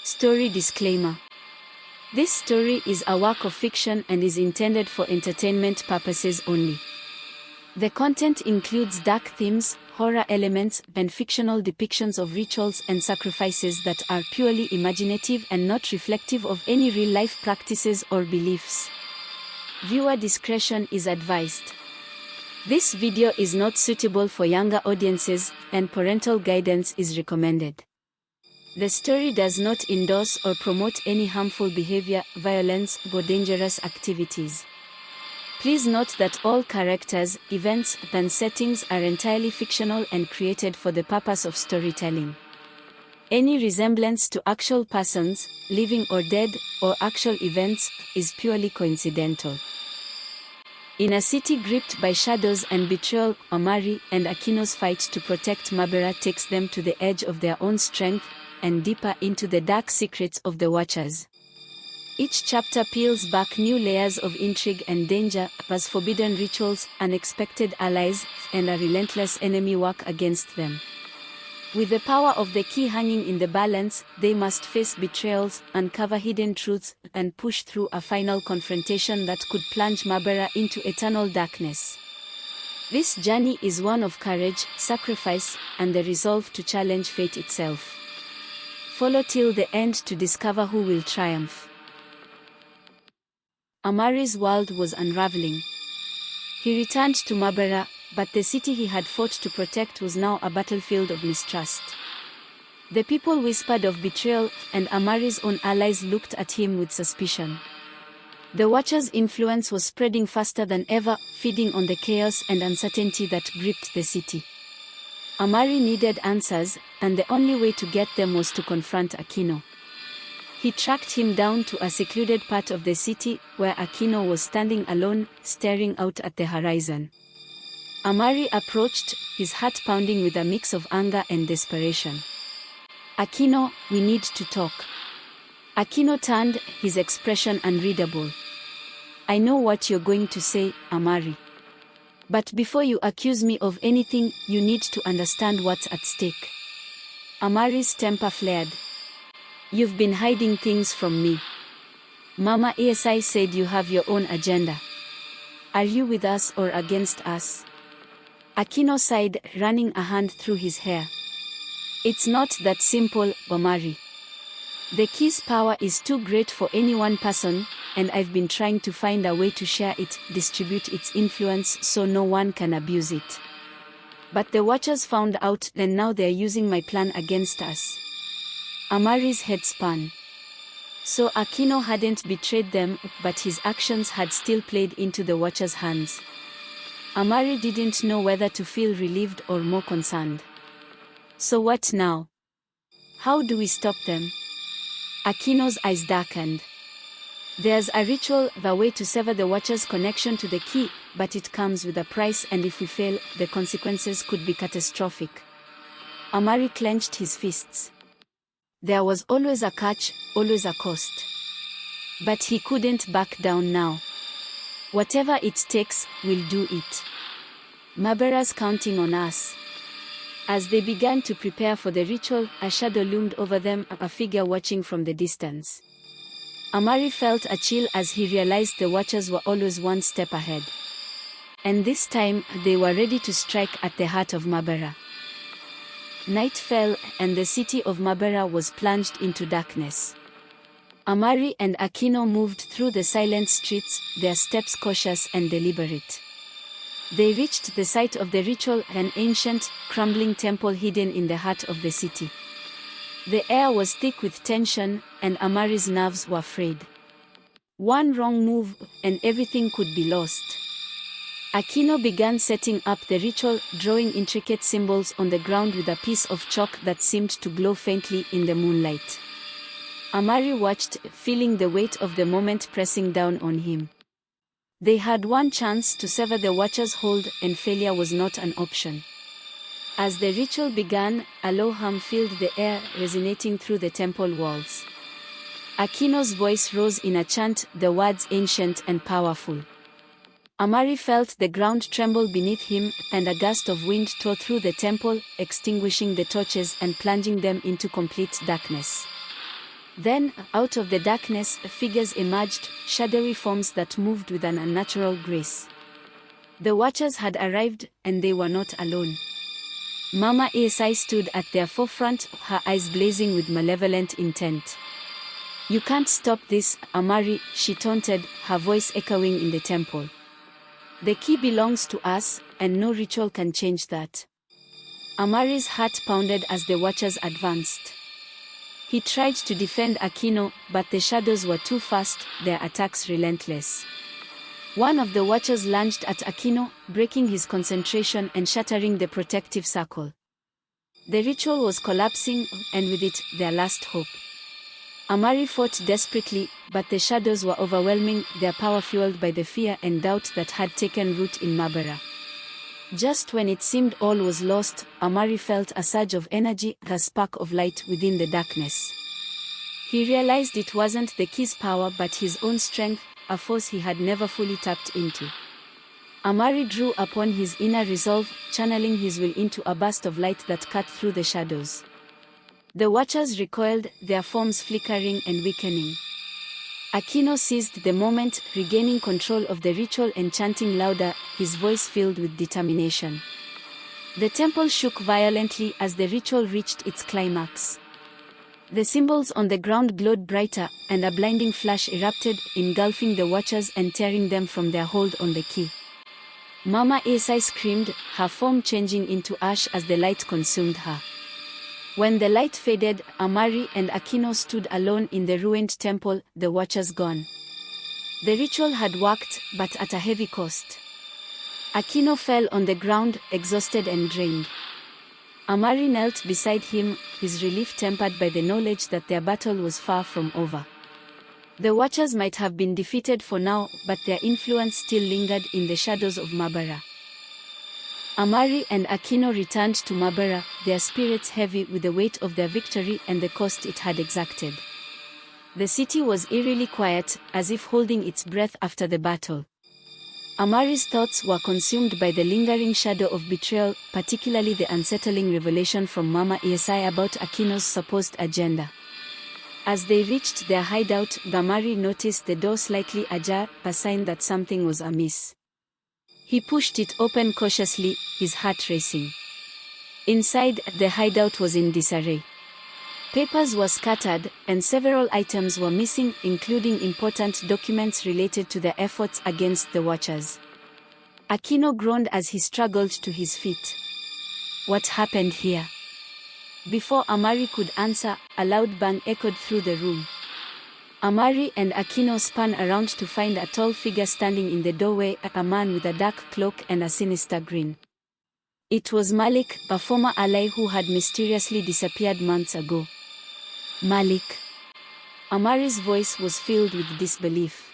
Story disclaimer. This story is a work of fiction and is intended for entertainment purposes only. The content includes dark themes, horror elements, and fictional depictions of rituals and sacrifices that are purely imaginative and not reflective of any real-life practices or beliefs. Viewer discretion is advised. This video is not suitable for younger audiences, and parental guidance is recommended. The story does not endorse or promote any harmful behavior, violence, or dangerous activities. Please note that all characters, events, and settings are entirely fictional and created for the purpose of storytelling. Any resemblance to actual persons, living or dead, or actual events, is purely coincidental. In a city gripped by shadows and betrayal, Amari and Akeno's fight to protect Mabara takes them to the edge of their own strength, and deeper into the dark secrets of the Watchers. Each chapter peels back new layers of intrigue and danger, as forbidden rituals, unexpected allies, and a relentless enemy work against them. With the power of the key hanging in the balance, they must face betrayals, uncover hidden truths, and push through a final confrontation that could plunge Mabara into eternal darkness. This journey is one of courage, sacrifice, and the resolve to challenge fate itself. Follow till the end to discover who will triumph. Amari's world was unraveling. He returned to Mabara, but the city he had fought to protect was now a battlefield of mistrust. The people whispered of betrayal, and Amari's own allies looked at him with suspicion. The Watcher's influence was spreading faster than ever, feeding on the chaos and uncertainty that gripped the city. Amari needed answers, and the only way to get them was to confront Akeno. He tracked him down to a secluded part of the city, where Akeno was standing alone, staring out at the horizon. Amari approached, his heart pounding with a mix of anger and desperation. "Akeno, we need to talk." Akeno turned, his expression unreadable. "I know what you're going to say, Amari. But before you accuse me of anything, you need to understand what's at stake." Amari's temper flared. "You've been hiding things from me. Mama ESI said you have your own agenda. Are you with us or against us?" Akeno sighed, running a hand through his hair. "It's not that simple, Amari. The key's power is too great for any one person, and I've been trying to find a way to share it, distribute its influence so no one can abuse it. But the Watchers found out, and now they're using my plan against us." Amari's head spun. So Akeno hadn't betrayed them, but his actions had still played into the Watchers' hands. Amari didn't know whether to feel relieved or more concerned. "So what now? How do we stop them?" Akeno's eyes darkened. "There's a ritual, the way to sever the Watcher's connection to the key, but it comes with a price, and if we fail, the consequences could be catastrophic." Amari clenched his fists. There was always a catch, always a cost. But he couldn't back down now. "Whatever it takes, we'll do it. Mabara's counting on us." As they began to prepare for the ritual, a shadow loomed over them, a figure watching from the distance. Amari felt a chill as he realized the Watchers were always one step ahead. And this time, they were ready to strike at the heart of Mabara. Night fell, and the city of Mabara was plunged into darkness. Amari and Akeno moved through the silent streets, their steps cautious and deliberate. They reached the site of the ritual, an ancient, crumbling temple hidden in the heart of the city. The air was thick with tension, and Amari's nerves were frayed. One wrong move, and everything could be lost. Akeno began setting up the ritual, drawing intricate symbols on the ground with a piece of chalk that seemed to glow faintly in the moonlight. Amari watched, feeling the weight of the moment pressing down on him. They had one chance to sever the Watcher's hold, and failure was not an option. As the ritual began, a low hum filled the air, resonating through the temple walls. Akeno's voice rose in a chant, the words ancient and powerful. Amari felt the ground tremble beneath him, and a gust of wind tore through the temple, extinguishing the torches and plunging them into complete darkness. Then, out of the darkness, figures emerged, shadowy forms that moved with an unnatural grace. The Watchers had arrived, and they were not alone. Mama Asi stood at their forefront, her eyes blazing with malevolent intent. "You can't stop this, Amari," she taunted, her voice echoing in the temple. "The key belongs to us, and no ritual can change that." Amari's heart pounded as the Watchers advanced. He tried to defend Akeno, but the shadows were too fast, their attacks relentless. One of the Watchers lunged at Akeno, breaking his concentration and shattering the protective circle. The ritual was collapsing, and with it, their last hope. Amari fought desperately, but the shadows were overwhelming, their power fueled by the fear and doubt that had taken root in Mabara. Just when it seemed all was lost, Amari felt a surge of energy, a spark of light within the darkness. He realized it wasn't the key's power but his own strength, a force he had never fully tapped into. Amari drew upon his inner resolve, channeling his will into a burst of light that cut through the shadows. The Watchers recoiled, their forms flickering and weakening. Akeno seized the moment, regaining control of the ritual and chanting louder, his voice filled with determination. The temple shook violently as the ritual reached its climax. The symbols on the ground glowed brighter, and a blinding flash erupted, engulfing the Watchers and tearing them from their hold on the key. Mama Asi screamed, her form changing into ash as the light consumed her. When the light faded, Amari and Akeno stood alone in the ruined temple, the Watchers gone. The ritual had worked, but at a heavy cost. Akeno fell on the ground, exhausted and drained. Amari knelt beside him, his relief tempered by the knowledge that their battle was far from over. The Watchers might have been defeated for now, but their influence still lingered in the shadows of Mabara. Amari and Akeno returned to Mabara, their spirits heavy with the weight of their victory and the cost it had exacted. The city was eerily quiet, as if holding its breath after the battle. Amari's thoughts were consumed by the lingering shadow of betrayal, particularly the unsettling revelation from Mama Asi about Akeno's supposed agenda. As they reached their hideout, Amari noticed the door slightly ajar, a sign that something was amiss. He pushed it open cautiously, his heart racing. Inside, the hideout was in disarray. Papers were scattered, and several items were missing, including important documents related to their efforts against the Watchers. Akeno groaned as he struggled to his feet. What happened here? Before Amari could answer, a loud bang echoed through the room. Amari and Akeno spun around to find a tall figure standing in the doorway, a man with a dark cloak and a sinister grin. It was Malik, a former ally who had mysteriously disappeared months ago. Malik. Amari's voice was filled with disbelief.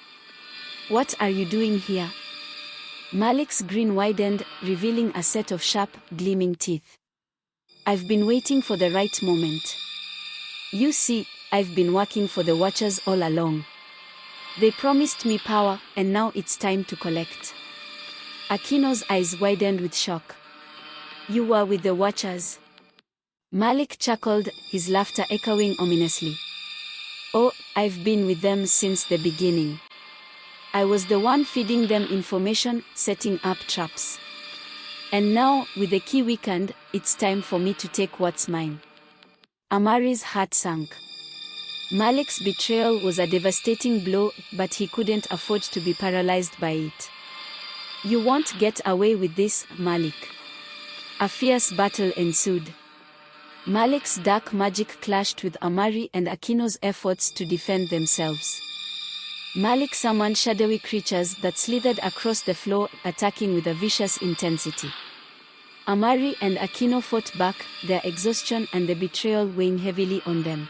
What are you doing here? Malik's grin widened, revealing a set of sharp, gleaming teeth. I've been waiting for the right moment. You see, I've been working for the Watchers all along. They promised me power, and now it's time to collect. Akeno's eyes widened with shock. You were with the Watchers? Malik chuckled, his laughter echoing ominously. Oh, I've been with them since the beginning. I was the one feeding them information, setting up traps. And now, with the key weakened, it's time for me to take what's mine. Amari's heart sank. Malik's betrayal was a devastating blow, but he couldn't afford to be paralyzed by it. You won't get away with this, Malik. A fierce battle ensued. Malik's dark magic clashed with Amari and Akeno's efforts to defend themselves. Malik summoned shadowy creatures that slithered across the floor, attacking with a vicious intensity. Amari and Akeno fought back, their exhaustion and the betrayal weighing heavily on them.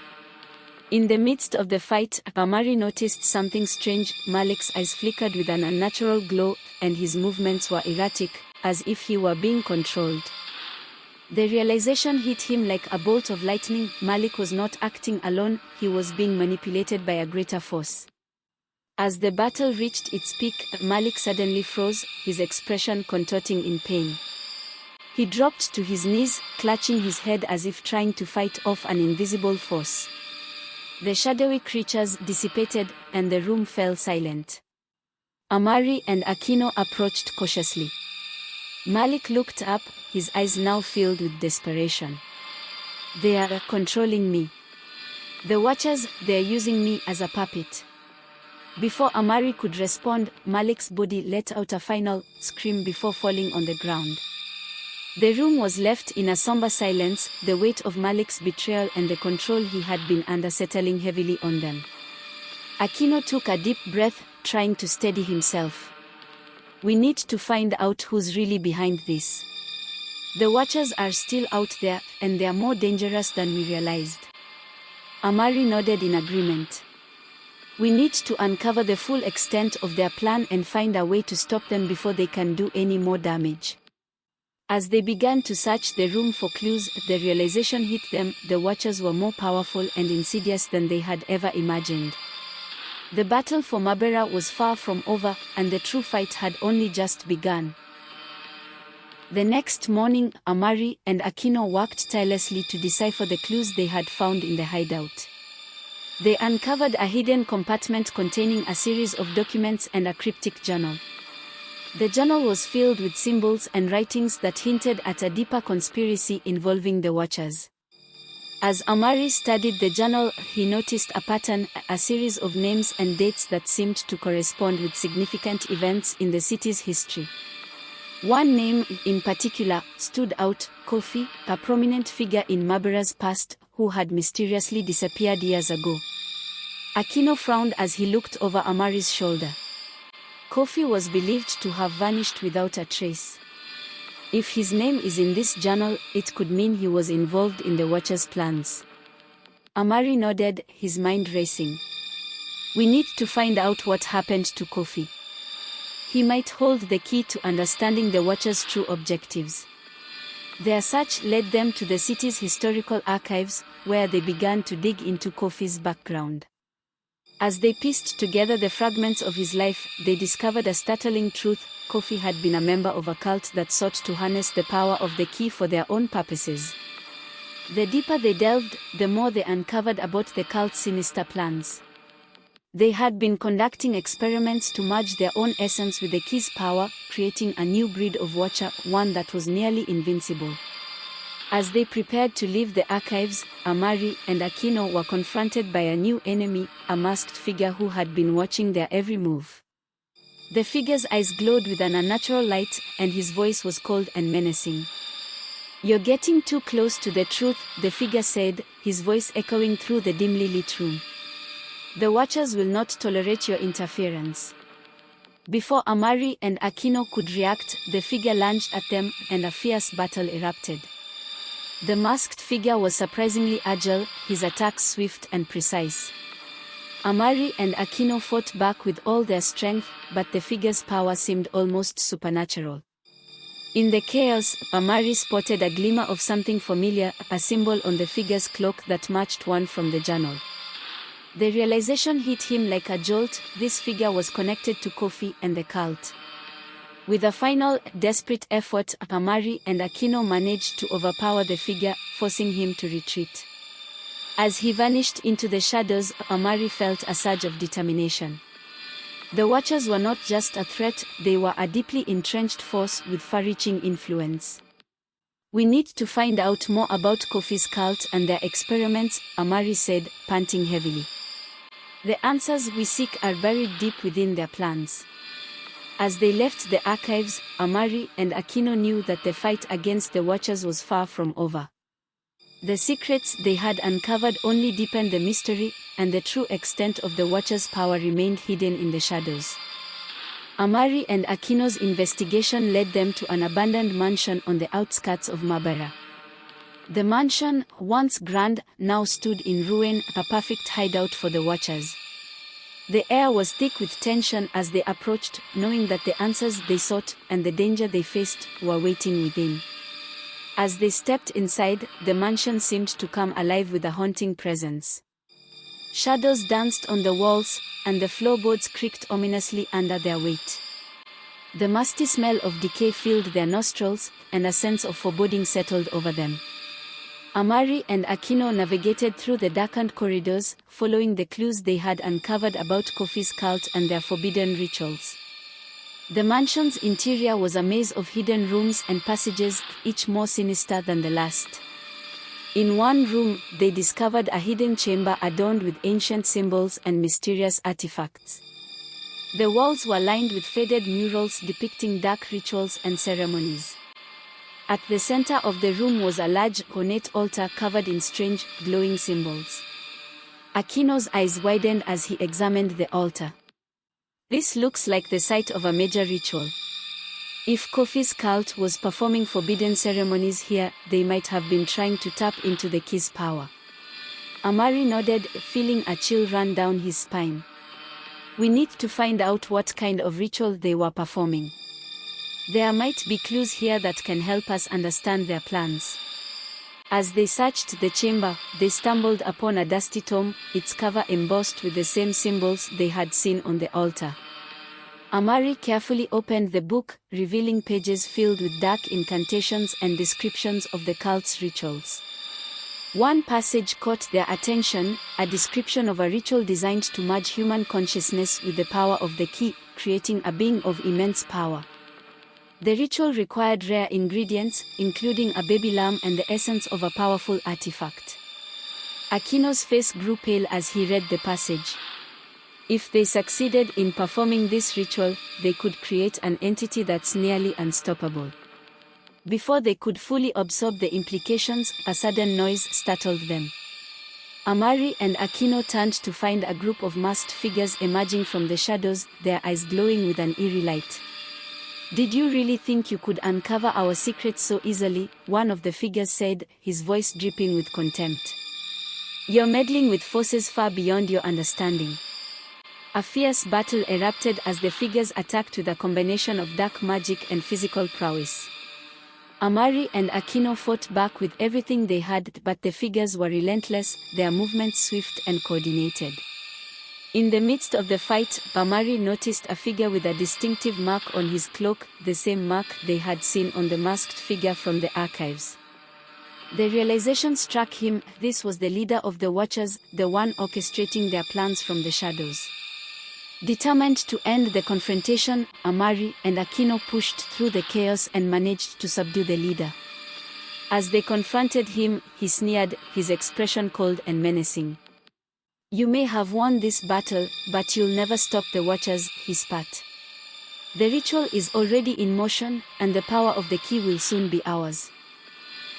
In the midst of the fight, Amari noticed something strange. Malik's eyes flickered with an unnatural glow, and his movements were erratic, as if he were being controlled. The realization hit him like a bolt of lightning. Malik was not acting alone, he was being manipulated by a greater force. As the battle reached its peak, Malik suddenly froze, his expression contorting in pain. He dropped to his knees, clutching his head as if trying to fight off an invisible force. The shadowy creatures dissipated, and the room fell silent. Amari and Akeno approached cautiously. Malik looked up, his eyes now filled with desperation. "They are controlling me. The Watchers, they're using me as a puppet." Before Amari could respond, Malik's body let out a final scream before falling on the ground. The room was left in a somber silence, the weight of Malik's betrayal and the control he had been under settling heavily on them. Akeno took a deep breath, trying to steady himself. "We need to find out who's really behind this. The Watchers are still out there, and they're more dangerous than we realized." Amari nodded in agreement. "We need to uncover the full extent of their plan and find a way to stop them before they can do any more damage." As they began to search the room for clues, the realization hit them: the Watchers were more powerful and insidious than they had ever imagined. The battle for Mabara was far from over, and the true fight had only just begun. The next morning, Amari and Akeno worked tirelessly to decipher the clues they had found in the hideout. They uncovered a hidden compartment containing a series of documents and a cryptic journal. The journal was filled with symbols and writings that hinted at a deeper conspiracy involving the Watchers. As Amari studied the journal, he noticed a pattern, a series of names and dates that seemed to correspond with significant events in the city's history. One name, in particular, stood out: Kofi, a prominent figure in Mabara's past, who had mysteriously disappeared years ago. Akeno frowned as he looked over Amari's shoulder. Kofi was believed to have vanished without a trace. If his name is in this journal, it could mean he was involved in the Watcher's plans. Amari nodded, his mind racing. "We need to find out what happened to Kofi. He might hold the key to understanding the Watcher's true objectives." Their search led them to the city's historical archives, where they began to dig into Kofi's background. As they pieced together the fragments of his life, they discovered a startling truth: Kofi had been a member of a cult that sought to harness the power of the key for their own purposes. The deeper they delved, the more they uncovered about the cult's sinister plans. They had been conducting experiments to merge their own essence with the key's power, creating a new breed of Watcher, one that was nearly invincible. As they prepared to leave the archives, Amari and Akeno were confronted by a new enemy, a masked figure who had been watching their every move. The figure's eyes glowed with an unnatural light, and his voice was cold and menacing. "You're getting too close to the truth," the figure said, his voice echoing through the dimly lit room. "The Watchers will not tolerate your interference." Before Amari and Akeno could react, the figure lunged at them, and a fierce battle erupted. The masked figure was surprisingly agile, his attacks swift and precise. Amari and Akeno fought back with all their strength, but the figure's power seemed almost supernatural. In the chaos, Amari spotted a glimmer of something familiar, a symbol on the figure's cloak that matched one from the journal. The realization hit him like a jolt: this figure was connected to Kofi and the cult. With a final, desperate effort, Amari and Akeno managed to overpower the figure, forcing him to retreat. As he vanished into the shadows, Amari felt a surge of determination. The Watchers were not just a threat, they were a deeply entrenched force with far-reaching influence. "We need to find out more about Kofi's cult and their experiments," Amari said, panting heavily. "The answers we seek are buried deep within their plans." As they left the archives, Amari and Akeno knew that the fight against the Watchers was far from over. The secrets they had uncovered only deepened the mystery, and the true extent of the Watchers' power remained hidden in the shadows. Amari and Akeno's investigation led them to an abandoned mansion on the outskirts of Mabara. The mansion, once grand, now stood in ruin, a perfect hideout for the Watchers. The air was thick with tension as they approached, knowing that the answers they sought, and the danger they faced, were waiting within. As they stepped inside, the mansion seemed to come alive with a haunting presence. Shadows danced on the walls, and the floorboards creaked ominously under their weight. The musty smell of decay filled their nostrils, and a sense of foreboding settled over them. Amari and Akeno navigated through the darkened corridors, following the clues they had uncovered about Kofi's cult and their forbidden rituals. The mansion's interior was a maze of hidden rooms and passages, each more sinister than the last. In one room, they discovered a hidden chamber adorned with ancient symbols and mysterious artifacts. The walls were lined with faded murals depicting dark rituals and ceremonies. At the center of the room was a large, ornate altar covered in strange, glowing symbols. Akeno's eyes widened as he examined the altar. This looks like the site of a major ritual. If Kofi's cult was performing forbidden ceremonies here, they might have been trying to tap into the key's power. Amari nodded, feeling a chill run down his spine. We need to find out what kind of ritual they were performing. There might be clues here that can help us understand their plans. As they searched the chamber, they stumbled upon a dusty tome, its cover embossed with the same symbols they had seen on the altar. Amari carefully opened the book, revealing pages filled with dark incantations and descriptions of the cult's rituals. One passage caught their attention, a description of a ritual designed to merge human consciousness with the power of the key, creating a being of immense power. The ritual required rare ingredients, including a baby lamb and the essence of a powerful artifact. Akeno's face grew pale as he read the passage. If they succeeded in performing this ritual, they could create an entity that's nearly unstoppable. Before they could fully absorb the implications, a sudden noise startled them. Amari and Akeno turned to find a group of masked figures emerging from the shadows, their eyes glowing with an eerie light. "Did you really think you could uncover our secrets so easily?" one of the figures said, his voice dripping with contempt. "You're meddling with forces far beyond your understanding." A fierce battle erupted as the figures attacked with a combination of dark magic and physical prowess. Amari and Akeno fought back with everything they had, but the figures were relentless, their movements swift and coordinated. In the midst of the fight, Amari noticed a figure with a distinctive mark on his cloak, the same mark they had seen on the masked figure from the archives. The realization struck him: this was the leader of the Watchers, the one orchestrating their plans from the shadows. Determined to end the confrontation, Amari and Akeno pushed through the chaos and managed to subdue the leader. As they confronted him, he sneered, his expression cold and menacing. "You may have won this battle, but you'll never stop the Watchers," he spat. "The ritual is already in motion, and the power of the key will soon be ours."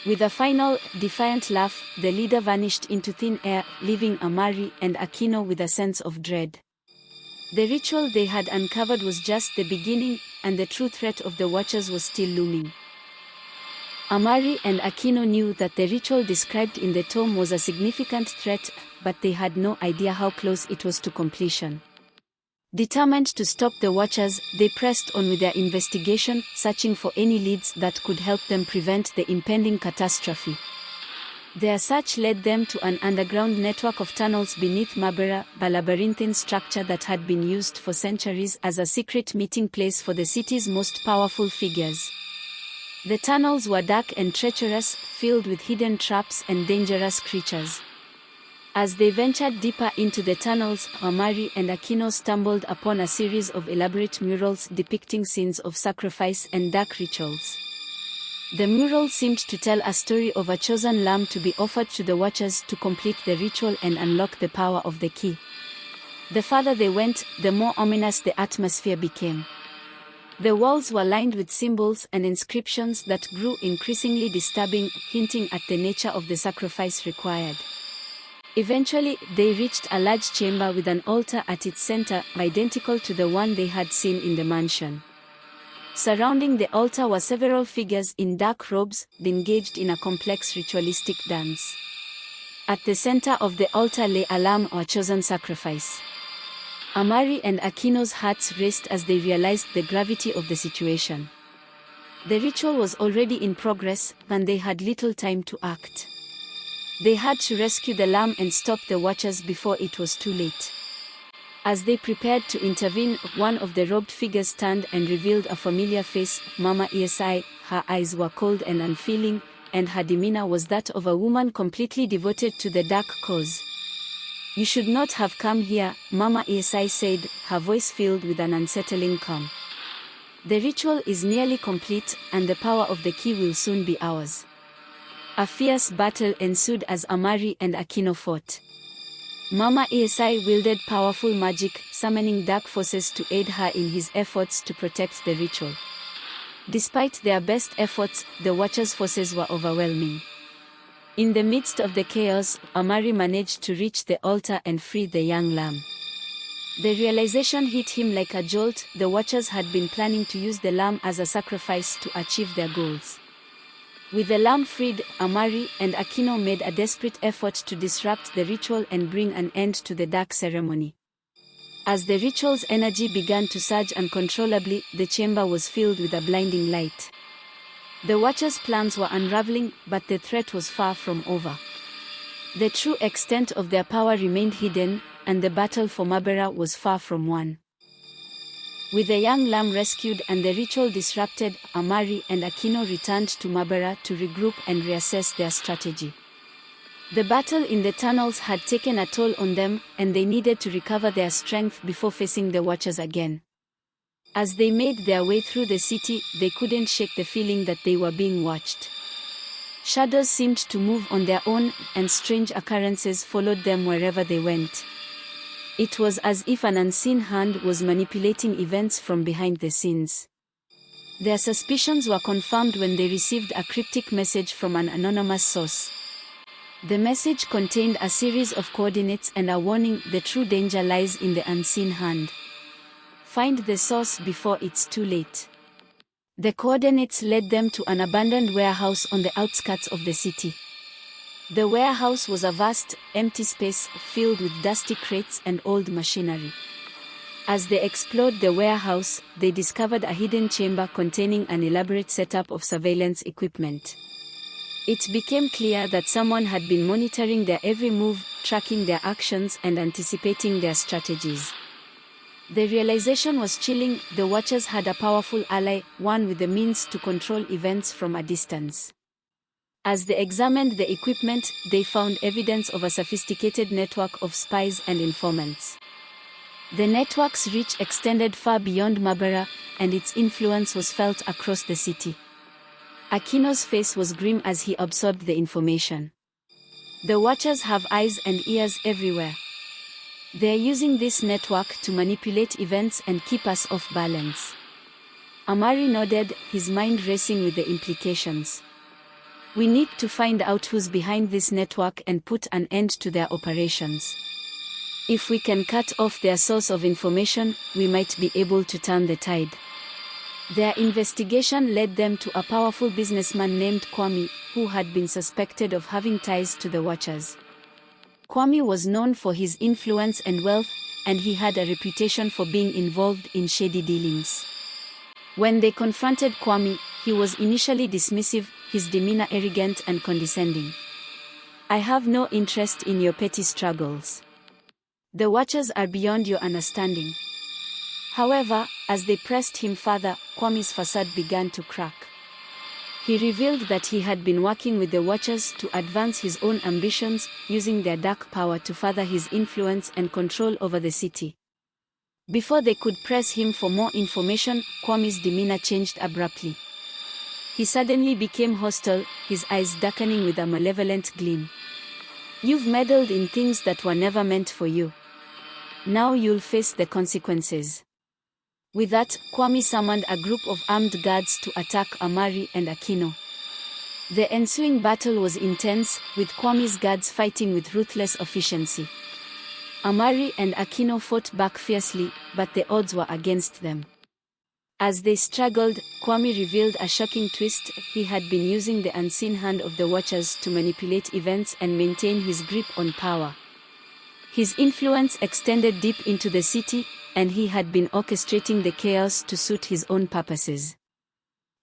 With a final, defiant laugh, the leader vanished into thin air, leaving Amari and Akeno with a sense of dread. The ritual they had uncovered was just the beginning, and the true threat of the Watchers was still looming. Amari and Akeno knew that the ritual described in the tome was a significant threat, but they had no idea how close it was to completion. Determined to stop the Watchers, they pressed on with their investigation, searching for any leads that could help them prevent the impending catastrophe. Their search led them to an underground network of tunnels beneath Mabara, a labyrinthine structure that had been used for centuries as a secret meeting place for the city's most powerful figures. The tunnels were dark and treacherous, filled with hidden traps and dangerous creatures. As they ventured deeper into the tunnels, Amari and Akeno stumbled upon a series of elaborate murals depicting scenes of sacrifice and dark rituals. The mural seemed to tell a story of a chosen lamb to be offered to the Watchers to complete the ritual and unlock the power of the key. The farther they went, the more ominous the atmosphere became. The walls were lined with symbols and inscriptions that grew increasingly disturbing, hinting at the nature of the sacrifice required. Eventually, they reached a large chamber with an altar at its center, identical to the one they had seen in the mansion. Surrounding the altar were several figures in dark robes, engaged in a complex ritualistic dance. At the center of the altar lay a lamb, or chosen sacrifice. Amari and Akeno's hearts raced as they realized the gravity of the situation. The ritual was already in progress, and they had little time to act. They had to rescue the lamb and stop the Watchers before it was too late. As they prepared to intervene, one of the robed figures turned and revealed a familiar face, Mama Esi. Her eyes were cold and unfeeling, and her demeanor was that of a woman completely devoted to the dark cause. "You should not have come here," Mama Esai said, her voice filled with an unsettling calm. "The ritual is nearly complete, and the power of the key will soon be ours." A fierce battle ensued as Amari and Akeno fought. Mama Esai wielded powerful magic, summoning dark forces to aid her in his efforts to protect the ritual. Despite their best efforts, the Watchers' forces were overwhelming. In the midst of the chaos, Amari managed to reach the altar and free the young lamb. The realization hit him like a jolt. The Watchers had been planning to use the lamb as a sacrifice to achieve their goals. With the lamb freed, Amari and Akeno made a desperate effort to disrupt the ritual and bring an end to the dark ceremony. As the ritual's energy began to surge uncontrollably, the chamber was filled with a blinding light. The Watchers' plans were unraveling, but the threat was far from over. The true extent of their power remained hidden, and the battle for Mabara was far from won. With the young lamb rescued and the ritual disrupted, Amari and Akeno returned to Mabara to regroup and reassess their strategy. The battle in the tunnels had taken a toll on them, and they needed to recover their strength before facing the Watchers again. As they made their way through the city, they couldn't shake the feeling that they were being watched. Shadows seemed to move on their own, and strange occurrences followed them wherever they went. It was as if an unseen hand was manipulating events from behind the scenes. Their suspicions were confirmed when they received a cryptic message from an anonymous source. The message contained a series of coordinates and a warning: the true danger lies in the unseen hand. Find the source before it's too late. The coordinates led them to an abandoned warehouse on the outskirts of the city. The warehouse was a vast, empty space filled with dusty crates and old machinery. As they explored the warehouse, they discovered a hidden chamber containing an elaborate setup of surveillance equipment. It became clear that someone had been monitoring their every move, tracking their actions and anticipating their strategies. The realization was chilling. The Watchers had a powerful ally, one with the means to control events from a distance. As they examined the equipment, they found evidence of a sophisticated network of spies and informants. The network's reach extended far beyond Mabara, and its influence was felt across the city. Akeno's face was grim as he absorbed the information. The Watchers have eyes and ears everywhere. They're using this network to manipulate events and keep us off balance. Amari nodded, his mind racing with the implications. "We need to find out who's behind this network and put an end to their operations. If we can cut off their source of information, we might be able to turn the tide." Their investigation led them to a powerful businessman named Kwame, who had been suspected of having ties to the Watchers. Kwame was known for his influence and wealth, and he had a reputation for being involved in shady dealings. When they confronted Kwame, he was initially dismissive, his demeanor arrogant and condescending. "I have no interest in your petty struggles. The Watchers are beyond your understanding." However, as they pressed him further, Kwame's facade began to crack. He revealed that he had been working with the Watchers to advance his own ambitions, using their dark power to further his influence and control over the city. Before they could press him for more information, Kwame's demeanor changed abruptly. He suddenly became hostile, his eyes darkening with a malevolent gleam. "You've meddled in things that were never meant for you. Now you'll face the consequences." With that, Kwame summoned a group of armed guards to attack Amari and Akeno. The ensuing battle was intense, with Kwame's guards fighting with ruthless efficiency. Amari and Akeno fought back fiercely, but the odds were against them. As they struggled, Kwame revealed a shocking twist: he had been using the unseen hand of the Watchers to manipulate events and maintain his grip on power. His influence extended deep into the city, and he had been orchestrating the chaos to suit his own purposes.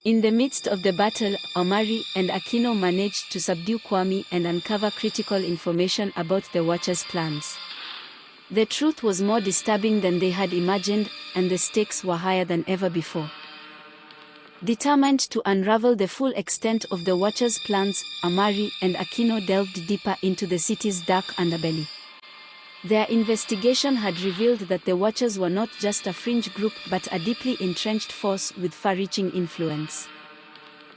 In the midst of the battle, Amari and Akeno managed to subdue Kwame and uncover critical information about the Watchers' plans. The truth was more disturbing than they had imagined, and the stakes were higher than ever before. Determined to unravel the full extent of the Watchers' plans, Amari and Akeno delved deeper into the city's dark underbelly. Their investigation had revealed that the Watchers were not just a fringe group but a deeply entrenched force with far-reaching influence.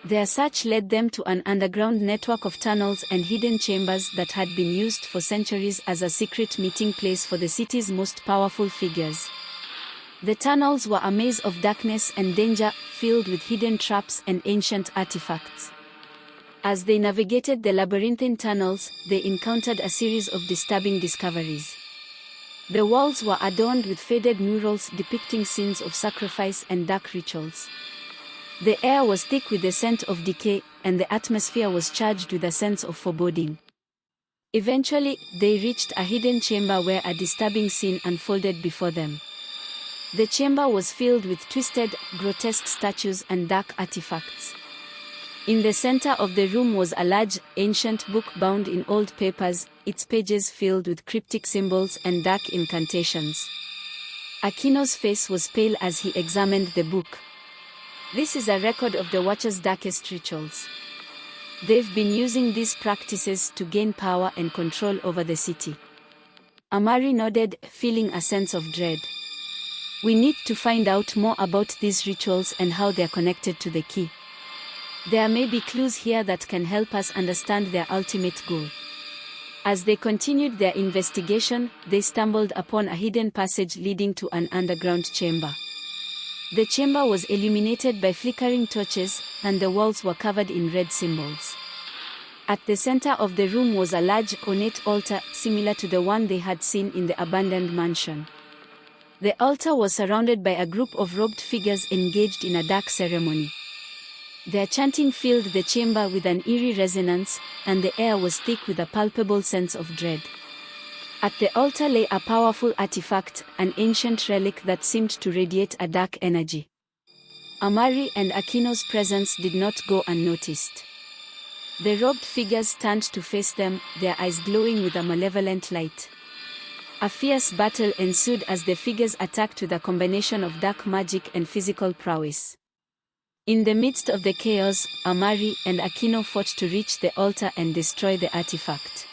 Their search led them to an underground network of tunnels and hidden chambers that had been used for centuries as a secret meeting place for the city's most powerful figures. The tunnels were a maze of darkness and danger, filled with hidden traps and ancient artifacts. As they navigated the labyrinthine tunnels, they encountered a series of disturbing discoveries. The walls were adorned with faded murals depicting scenes of sacrifice and dark rituals. The air was thick with the scent of decay, and the atmosphere was charged with a sense of foreboding. Eventually, they reached a hidden chamber where a disturbing scene unfolded before them. The chamber was filled with twisted, grotesque statues and dark artifacts. In the center of the room was a large, ancient book bound in old papers, its pages filled with cryptic symbols and dark incantations. Akeno's face was pale as he examined the book. This is a record of the Watchers' darkest rituals. They've been using these practices to gain power and control over the city. Amari nodded, feeling a sense of dread. We need to find out more about these rituals and how they're connected to the key. There may be clues here that can help us understand their ultimate goal. As they continued their investigation, they stumbled upon a hidden passage leading to an underground chamber. The chamber was illuminated by flickering torches, and the walls were covered in red symbols. At the center of the room was a large, ornate altar, similar to the one they had seen in the abandoned mansion. The altar was surrounded by a group of robed figures engaged in a dark ceremony. Their chanting filled the chamber with an eerie resonance, and the air was thick with a palpable sense of dread. At the altar lay a powerful artifact, an ancient relic that seemed to radiate a dark energy. Amari and Akeno's presence did not go unnoticed. The robed figures turned to face them, their eyes glowing with a malevolent light. A fierce battle ensued as the figures attacked with a combination of dark magic and physical prowess. In the midst of the chaos, Amari and Akeno fought to reach the altar and destroy the artifact.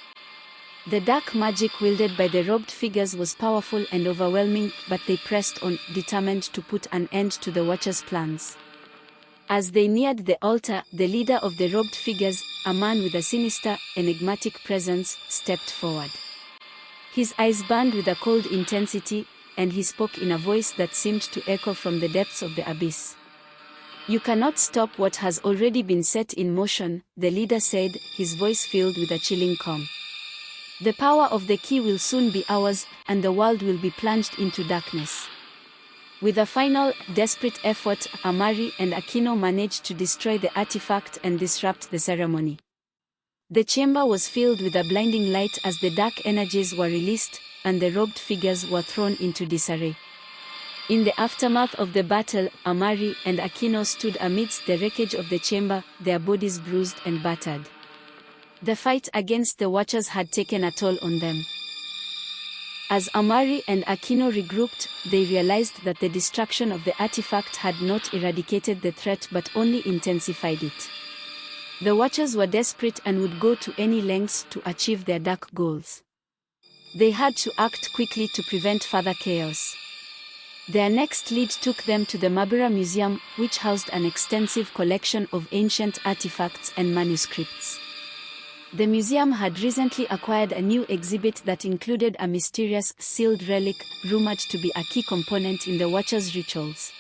The dark magic wielded by the robed figures was powerful and overwhelming, but they pressed on, determined to put an end to the Watchers' plans. As they neared the altar, the leader of the robed figures, a man with a sinister, enigmatic presence, stepped forward. His eyes burned with a cold intensity, and he spoke in a voice that seemed to echo from the depths of the abyss. "You cannot stop what has already been set in motion," the leader said, his voice filled with a chilling calm. "The power of the key will soon be ours, and the world will be plunged into darkness." With a final, desperate effort, Amari and Akeno managed to destroy the artifact and disrupt the ceremony. The chamber was filled with a blinding light as the dark energies were released, and the robed figures were thrown into disarray. In the aftermath of the battle, Amari and Akeno stood amidst the wreckage of the chamber, their bodies bruised and battered. The fight against the Watchers had taken a toll on them. As Amari and Akeno regrouped, they realized that the destruction of the artifact had not eradicated the threat but only intensified it. The Watchers were desperate and would go to any lengths to achieve their dark goals. They had to act quickly to prevent further chaos. Their next lead took them to the Mabara Museum, which housed an extensive collection of ancient artifacts and manuscripts. The museum had recently acquired a new exhibit that included a mysterious, sealed relic, rumored to be a key component in the Watchers' rituals.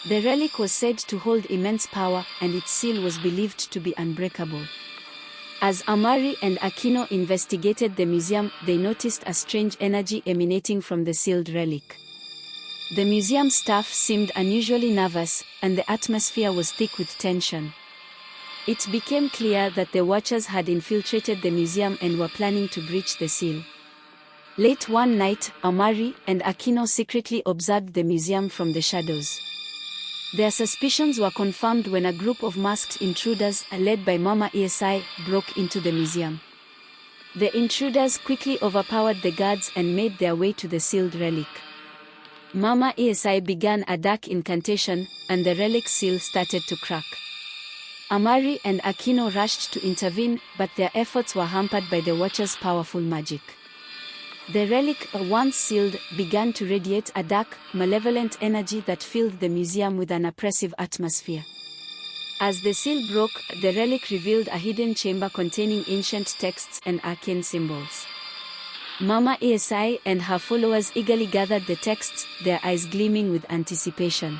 The relic was said to hold immense power, and its seal was believed to be unbreakable. As Amari and Akeno investigated the museum, they noticed a strange energy emanating from the sealed relic. The museum staff seemed unusually nervous, and the atmosphere was thick with tension. It became clear that the Watchers had infiltrated the museum and were planning to breach the seal. Late one night, Amari and Akeno secretly observed the museum from the shadows. Their suspicions were confirmed when a group of masked intruders, led by Mama Esai, broke into the museum. The intruders quickly overpowered the guards and made their way to the sealed relic. Mama Esi began a dark incantation, and the relic seal started to crack. Amari and Akeno rushed to intervene, but their efforts were hampered by the Watcher's powerful magic. The relic, once sealed, began to radiate a dark, malevolent energy that filled the museum with an oppressive atmosphere. As the seal broke, the relic revealed a hidden chamber containing ancient texts and arcane symbols. Mama Esi and her followers eagerly gathered the texts, their eyes gleaming with anticipation.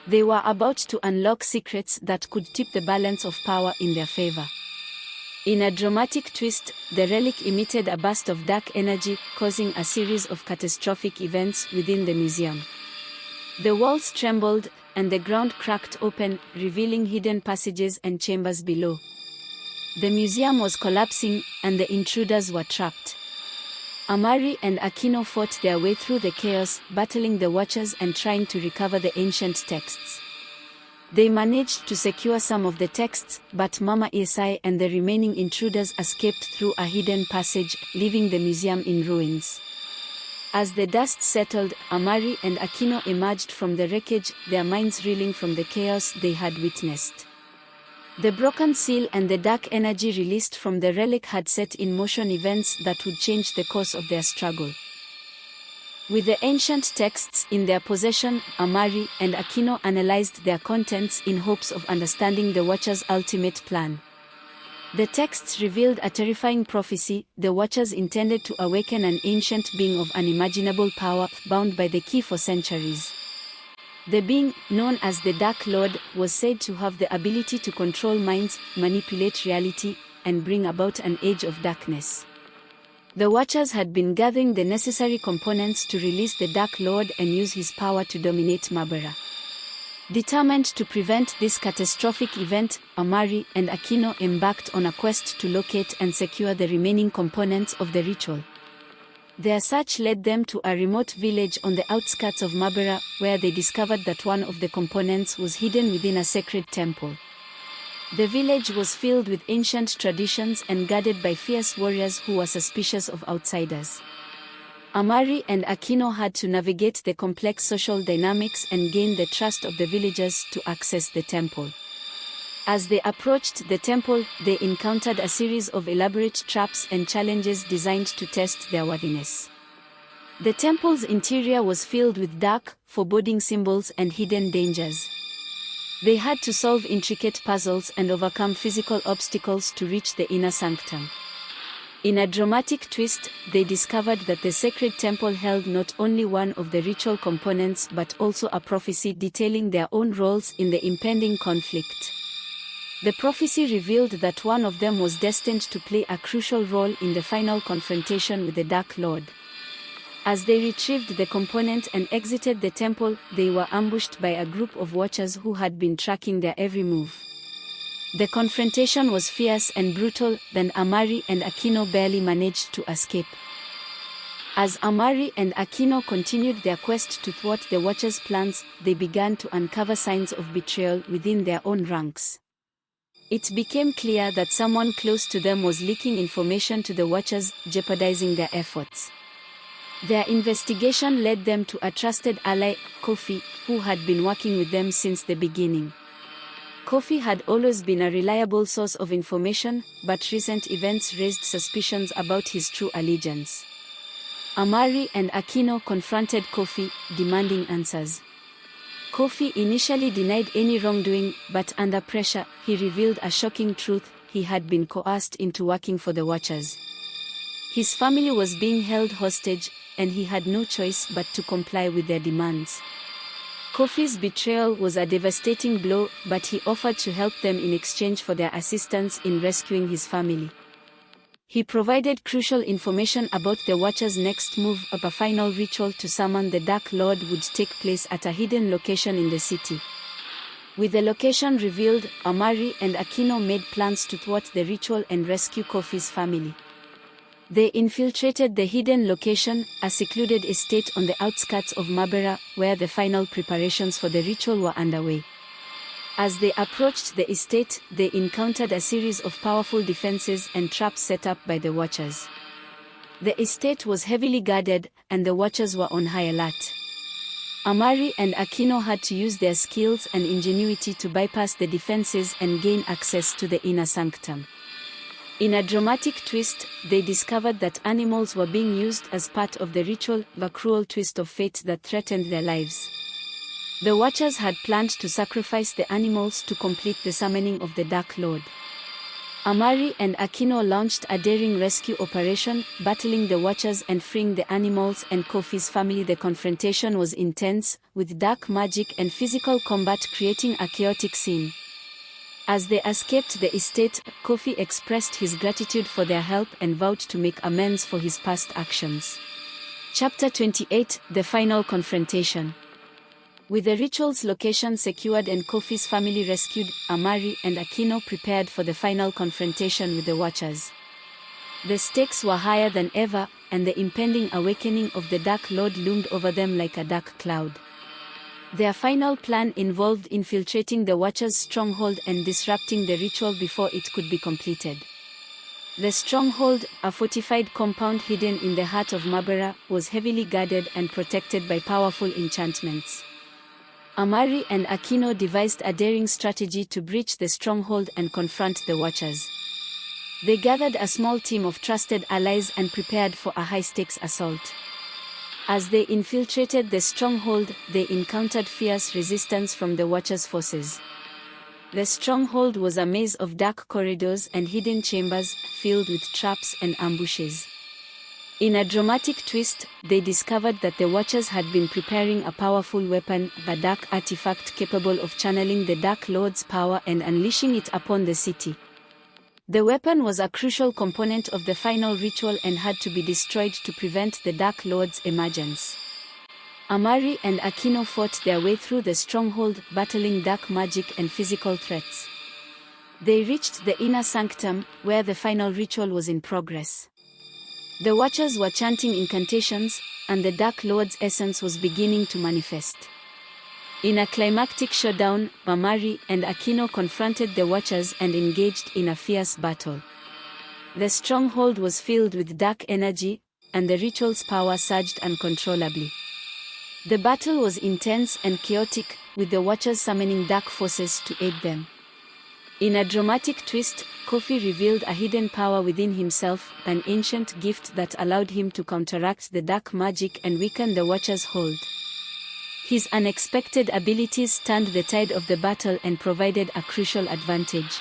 They were about to unlock secrets that could tip the balance of power in their favor. In a dramatic twist, the relic emitted a burst of dark energy, causing a series of catastrophic events within the museum. The walls trembled, and the ground cracked open, revealing hidden passages and chambers below. The museum was collapsing, and the intruders were trapped. Amari and Akeno fought their way through the chaos, battling the Watchers and trying to recover the ancient texts. They managed to secure some of the texts, but Mama Esi and the remaining intruders escaped through a hidden passage, leaving the museum in ruins. As the dust settled, Amari and Akeno emerged from the wreckage, their minds reeling from the chaos they had witnessed. The broken seal and the dark energy released from the relic had set in motion events that would change the course of their struggle. With the ancient texts in their possession, Amari and Akeno analyzed their contents in hopes of understanding the Watcher's ultimate plan. The texts revealed a terrifying prophecy: the Watchers intended to awaken an ancient being of unimaginable power, bound by the key for centuries. The being, known as the Dark Lord, was said to have the ability to control minds, manipulate reality, and bring about an age of darkness. The Watchers had been gathering the necessary components to release the Dark Lord and use his power to dominate Mabara. Determined to prevent this catastrophic event, Amari and Akeno embarked on a quest to locate and secure the remaining components of the ritual. Their search led them to a remote village on the outskirts of Mabara, where they discovered that one of the components was hidden within a sacred temple. The village was filled with ancient traditions and guarded by fierce warriors who were suspicious of outsiders. Amari and Akeno had to navigate the complex social dynamics and gain the trust of the villagers to access the temple. As they approached the temple, they encountered a series of elaborate traps and challenges designed to test their worthiness. The temple's interior was filled with dark, foreboding symbols and hidden dangers. They had to solve intricate puzzles and overcome physical obstacles to reach the inner sanctum. In a dramatic twist, they discovered that the sacred temple held not only one of the ritual components but also a prophecy detailing their own roles in the impending conflict. The prophecy revealed that one of them was destined to play a crucial role in the final confrontation with the Dark Lord. As they retrieved the component and exited the temple, they were ambushed by a group of Watchers who had been tracking their every move. The confrontation was fierce and brutal, then Amari and Akeno barely managed to escape. As Amari and Akeno continued their quest to thwart the Watchers' plans, they began to uncover signs of betrayal within their own ranks. It became clear that someone close to them was leaking information to the Watchers, jeopardizing their efforts. Their investigation led them to a trusted ally, Kofi, who had been working with them since the beginning. Kofi had always been a reliable source of information, but recent events raised suspicions about his true allegiance. Amari and Akeno confronted Kofi, demanding answers. Kofi initially denied any wrongdoing, but under pressure, he revealed a shocking truth: he had been coerced into working for the Watchers. His family was being held hostage, and he had no choice but to comply with their demands. Kofi's betrayal was a devastating blow, but he offered to help them in exchange for their assistance in rescuing his family. He provided crucial information about the Watcher's next move: a final ritual to summon the Dark Lord would take place at a hidden location in the city. With the location revealed, Amari and Akeno made plans to thwart the ritual and rescue Kofi's family. They infiltrated the hidden location, a secluded estate on the outskirts of Mabara, where the final preparations for the ritual were underway. As they approached the estate, they encountered a series of powerful defenses and traps set up by the Watchers. The estate was heavily guarded, and the Watchers were on high alert. Amari and Akeno had to use their skills and ingenuity to bypass the defenses and gain access to the inner sanctum. In a dramatic twist, they discovered that animals were being used as part of the ritual, a cruel twist of fate that threatened their lives. The Watchers had planned to sacrifice the animals to complete the summoning of the Dark Lord. Amari and Akeno launched a daring rescue operation, battling the Watchers and freeing the animals and Kofi's family. The confrontation was intense, with dark magic and physical combat creating a chaotic scene. As they escaped the estate, Kofi expressed his gratitude for their help and vowed to make amends for his past actions. Chapter 28: The Final Confrontation. With the ritual's location secured and Kofi's family rescued, Amari and Akeno prepared for the final confrontation with the Watchers. The stakes were higher than ever, and the impending awakening of the Dark Lord loomed over them like a dark cloud. Their final plan involved infiltrating the Watchers' stronghold and disrupting the ritual before it could be completed. The stronghold, a fortified compound hidden in the heart of Mabara, was heavily guarded and protected by powerful enchantments. Amari and Akeno devised a daring strategy to breach the stronghold and confront the Watchers. They gathered a small team of trusted allies and prepared for a high-stakes assault. As they infiltrated the stronghold, they encountered fierce resistance from the Watchers' forces. The stronghold was a maze of dark corridors and hidden chambers, filled with traps and ambushes. In a dramatic twist, they discovered that the Watchers had been preparing a powerful weapon, a dark artifact capable of channeling the Dark Lord's power and unleashing it upon the city. The weapon was a crucial component of the final ritual and had to be destroyed to prevent the Dark Lord's emergence. Amari and Akeno fought their way through the stronghold, battling dark magic and physical threats. They reached the inner sanctum, where the final ritual was in progress. The Watchers were chanting incantations, and the Dark Lord's essence was beginning to manifest. In a climactic showdown, Amari and Akeno confronted the Watchers and engaged in a fierce battle. The stronghold was filled with dark energy, and the ritual's power surged uncontrollably. The battle was intense and chaotic, with the Watchers summoning dark forces to aid them. In a dramatic twist, Kofi revealed a hidden power within himself, an ancient gift that allowed him to counteract the dark magic and weaken the Watchers' hold. His unexpected abilities turned the tide of the battle and provided a crucial advantage.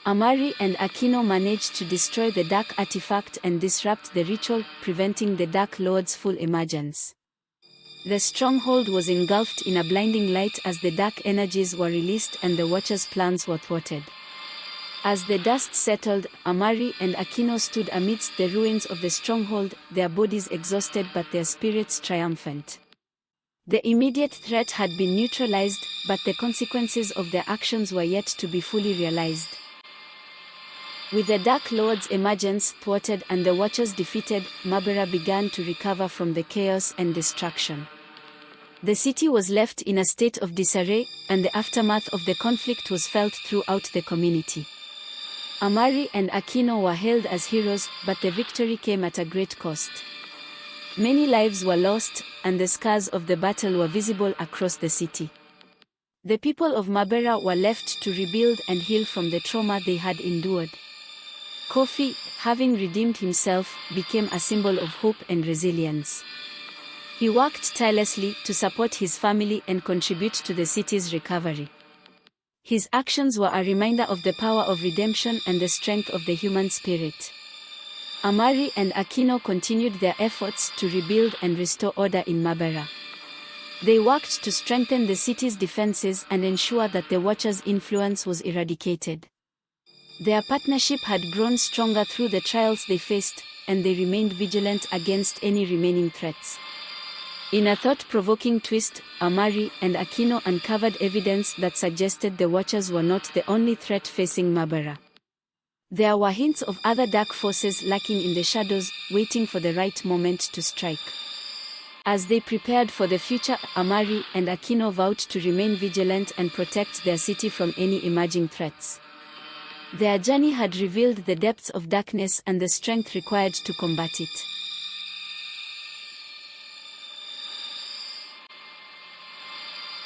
Amari and Akeno managed to destroy the dark artifact and disrupt the ritual, preventing the Dark Lord's full emergence. The stronghold was engulfed in a blinding light as the dark energies were released and the Watchers' plans were thwarted. As the dust settled, Amari and Akeno stood amidst the ruins of the stronghold, their bodies exhausted but their spirits triumphant. The immediate threat had been neutralized, but the consequences of their actions were yet to be fully realized. With the Dark Lord's emergence thwarted and the Watchers defeated, Mabara began to recover from the chaos and destruction. The city was left in a state of disarray, and the aftermath of the conflict was felt throughout the community. Amari and Akeno were hailed as heroes, but the victory came at a great cost. Many lives were lost, and the scars of the battle were visible across the city. The people of Mabara were left to rebuild and heal from the trauma they had endured. Kofi, having redeemed himself, became a symbol of hope and resilience. He worked tirelessly to support his family and contribute to the city's recovery. His actions were a reminder of the power of redemption and the strength of the human spirit. Amari and Akeno continued their efforts to rebuild and restore order in Mabara. They worked to strengthen the city's defenses and ensure that the Watchers' influence was eradicated. Their partnership had grown stronger through the trials they faced, and they remained vigilant against any remaining threats. In a thought-provoking twist, Amari and Akeno uncovered evidence that suggested the Watchers were not the only threat facing Mabara. There were hints of other dark forces lurking in the shadows, waiting for the right moment to strike. As they prepared for the future, Amari and Akeno vowed to remain vigilant and protect their city from any emerging threats. Their journey had revealed the depths of darkness and the strength required to combat it.